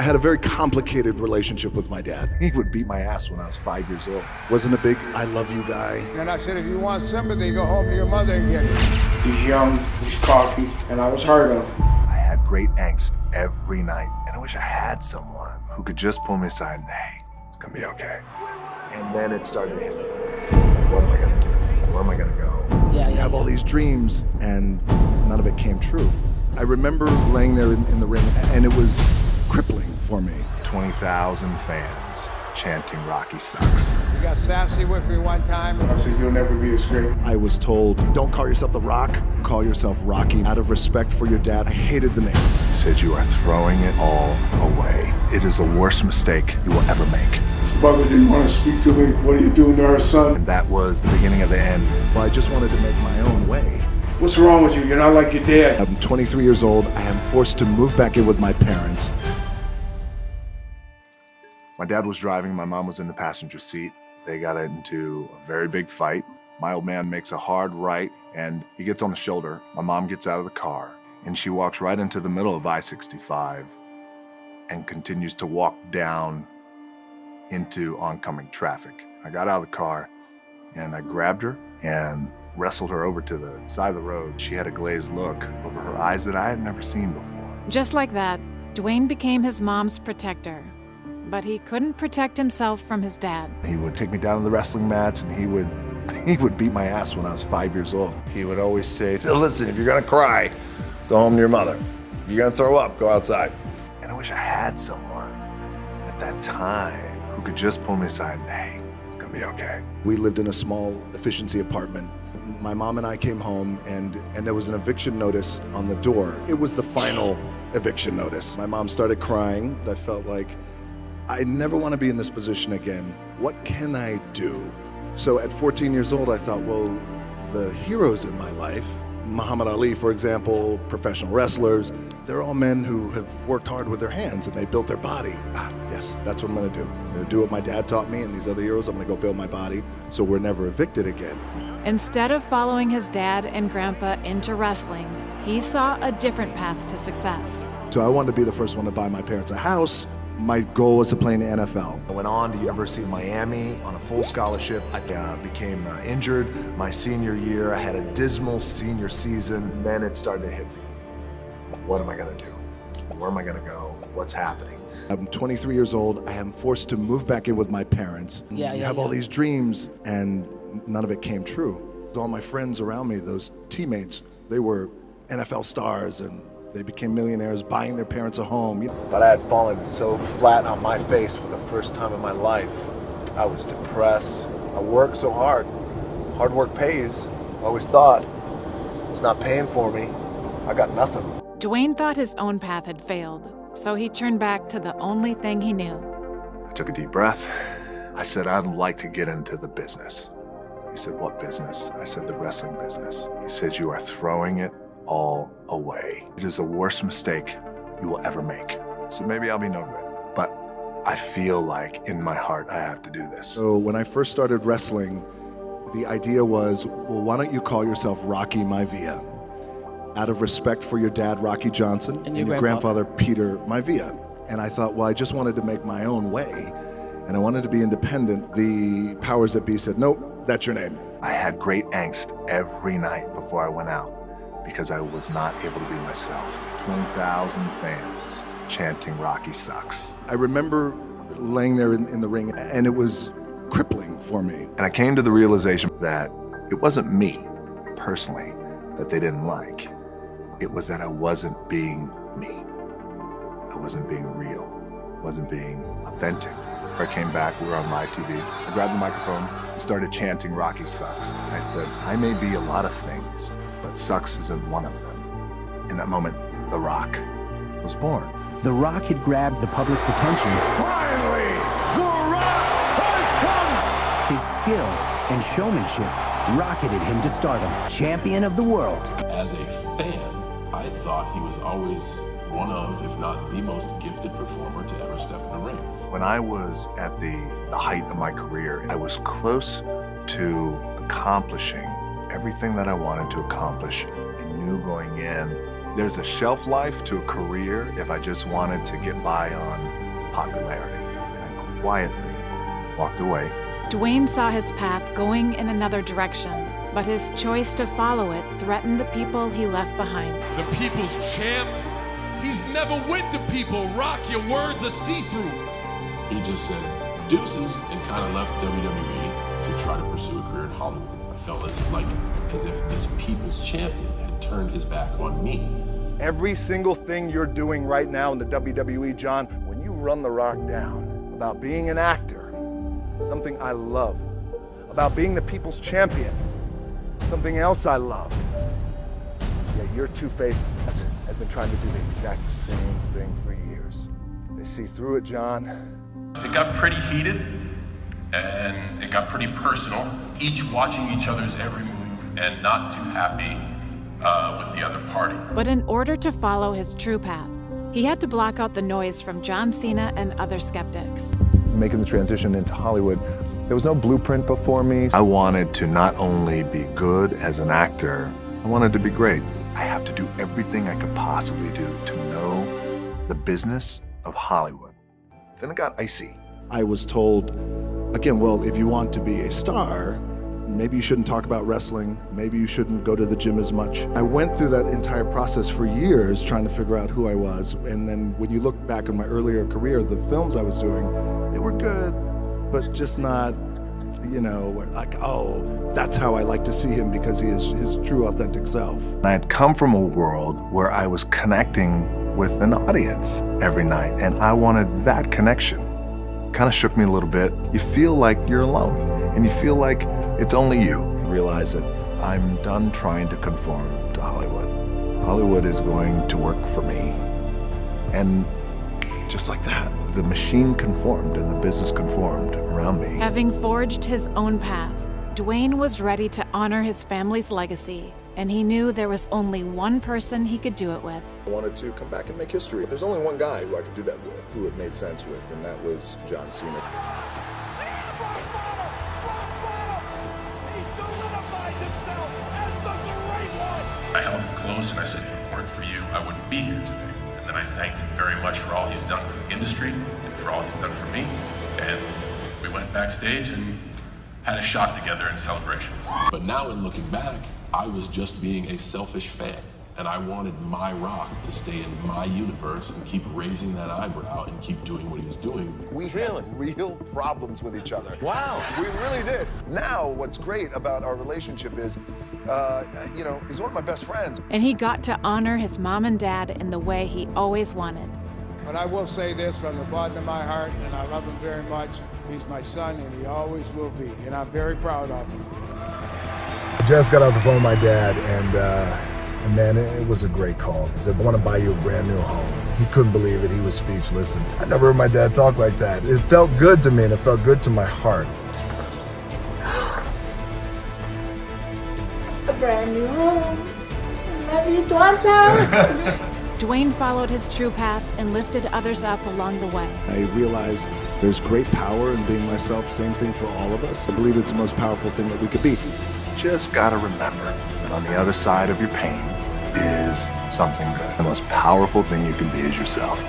I had a very complicated relationship with my dad. He would beat my ass when I was 5 years old. Wasn't a big I love you guy. And I said, if you want sympathy, go home to your mother and get it. He's young, he's cocky, and I was hurt of. I had great angst every night, and I wish I had someone who could just pull me aside and, hey, it's gonna be okay. And then it started to hit me. What am I gonna do? Where am I gonna go? You have all these dreams, and none of it came true. I remember laying there in the ring, and it was crippling for me. 20,000 fans chanting Rocky sucks. You got sassy with me one time. I said, you'll never be as great. I was told, don't call yourself The Rock, call yourself Rocky. Out of respect for your dad, I hated the name. He said, you are throwing it all away. It is the worst mistake you will ever make. His mother didn't want to speak to me. What are you doing to her son? And that was the beginning of the end. Well, I just wanted to make my own way. What's wrong with you? You're not like your dad. I'm 23 years old. I am forced to move back in with my parents. My dad was driving, my mom was in the passenger seat. They got into a very big fight. My old man makes a hard right and he gets on the shoulder. My mom gets out of the car and she walks right into the middle of I-65 and continues to walk down into oncoming traffic. I got out of the car and I grabbed her and wrestled her over to the side of the road. She had a glazed look over her eyes that I had never seen before. Just like that, Dwayne became his mom's protector. But he couldn't protect himself from his dad. He would take me down to the wrestling mats and he would beat my ass when I was 5 years old. He would always say, listen, if you're gonna cry, go home to your mother. If you're gonna throw up, go outside. And I wish I had someone at that time who could just pull me aside and, hey, it's gonna be okay. We lived in a small efficiency apartment. My mom and I came home and there was an eviction notice on the door. It was the final eviction notice. My mom started crying. I felt like, I never want to be in this position again. What can I do? So at 14 years old, I thought, well, the heroes in my life, Muhammad Ali, for example, professional wrestlers, they're all men who have worked hard with their hands and they built their body. Yes, that's what I'm gonna do. I'm gonna do what my dad taught me and these other heroes. I'm gonna go build my body so we're never evicted again. Instead of following his dad and grandpa into wrestling, he saw a different path to success. So I wanted to be the first one to buy my parents a house. My goal was to play in the NFL. I went on to University of Miami on a full scholarship. I became injured my senior year. I had a dismal senior season. Then it started to hit me. What am I gonna do? Where am I gonna go? What's happening? I'm 23 years old. I am forced to move back in with my parents. You have all these dreams and none of it came true. All my friends around me, those teammates, they were NFL stars and they became millionaires buying their parents a home. But I had fallen so flat on my face for the first time in my life. I was depressed. I worked so hard. Hard work pays. I always thought. It's not paying for me. I got nothing. Dwayne thought his own path had failed, so he turned back to the only thing he knew. I took a deep breath. I said, I'd like to get into the business. He said, what business? I said, the wrestling business. He said, you are throwing it all away. It is the worst mistake you will ever make. So maybe I'll be no good, but I feel like in my heart I have to do this. So when I first started wrestling, the idea was, well, why don't you call yourself Rocky Maivia? Out of respect for your dad, Rocky Johnson, and your grandfather, Peter Maivia. And I thought, well, I just wanted to make my own way, and I wanted to be independent. The powers that be said, nope, that's your name. I had great angst every night before I went out because I was not able to be myself. 20,000 fans chanting Rocky sucks. I remember laying there in the ring, and it was crippling for me. And I came to the realization that it wasn't me, personally, that they didn't like. It was that I wasn't being me. I wasn't being real. I wasn't being authentic. I came back, we were on live TV. I grabbed the microphone and started chanting Rocky sucks. And I said, I may be a lot of things, but sucks isn't one of them. In that moment, The Rock was born. The Rock had grabbed the public's attention. Finally, The Rock has come! His skill and showmanship rocketed him to stardom, champion of the world. As a fan, I thought he was always one of, if not the most gifted performer to ever step in a ring. When I was at the height of my career, I was close to accomplishing everything that I wanted to accomplish. I knew going in There's a shelf life to a career if I just wanted to get by on popularity. And I quietly walked away. Dwayne saw his path going in another direction, but his choice to follow it threatened the people he left behind. The people's champ? He's never with the people. Rock, your words are see-through. He just said deuces and kind of left WWE to try to pursue a career in Hollywood. I felt as if this people's champion had turned his back on me. Every single thing you're doing right now in the WWE, John, when you run The Rock down, about being an actor, something I love, about being the people's champion, something else I love. Yet your two-faced ass has been trying to do the exact same thing for years. They see through it, John. It got pretty heated, and it got pretty personal, each watching each other's every move and not too happy with the other party. But in order to follow his true path, he had to block out the noise from John Cena and other skeptics. Making the transition into Hollywood, there was no blueprint before me. I wanted to not only be good as an actor, I wanted to be great. I have to do everything I could possibly do to know the business of Hollywood. Then it got icy. I was told, again, well, if you want to be a star, maybe you shouldn't talk about wrestling. Maybe you shouldn't go to the gym as much. I went through that entire process for years trying to figure out who I was. And then when you look back in my earlier career, the films I was doing, they were good, but just not, you know, like, oh, that's how I like to see him because he is his true, authentic self. I had come from a world where I was connecting with an audience every night, and I wanted that connection. Kind of shook me a little bit. You feel like you're alone, and you feel like it's only you. You realize that I'm done trying to conform to Hollywood. Hollywood is going to work for me. And just like that, the machine conformed and the business conformed around me. Having forged his own path, Dwayne was ready to honor his family's legacy, and he knew there was only one person he could do it with. I wanted to come back and make history. There's only one guy who I could do that with, who it made sense with, and that was John Cena. I held him close and I said, if it weren't for you, I wouldn't be here today. And then I thanked him very much for all he's done for the industry and for all he's done for me. And we went backstage and had a shot together in celebration. But now in looking back, I was just being a selfish fan. And I wanted my Rock to stay in my universe and keep raising that eyebrow and keep doing what he was doing. We had real problems with each other. Wow. We really did. Now, what's great about our relationship is, you know, he's one of my best friends. And he got to honor his mom and dad in the way he always wanted. But I will say this from the bottom of my heart, and I love him very much. He's my son, and he always will be, and I'm very proud of him. Just got off the phone with my dad, and man, it was a great call. He said, I want to buy you a brand new home. He couldn't believe it. He was speechless. And I never heard my dad talk like that. It felt good to me, and it felt good to my heart. A brand new home. Love you, Dwanta. Dwayne followed his true path and lifted others up along the way. I realized there's great power in being myself. Same thing for all of us. I believe it's the most powerful thing that we could be. Just gotta remember that on the other side of your pain is something good. The most powerful thing you can be is yourself.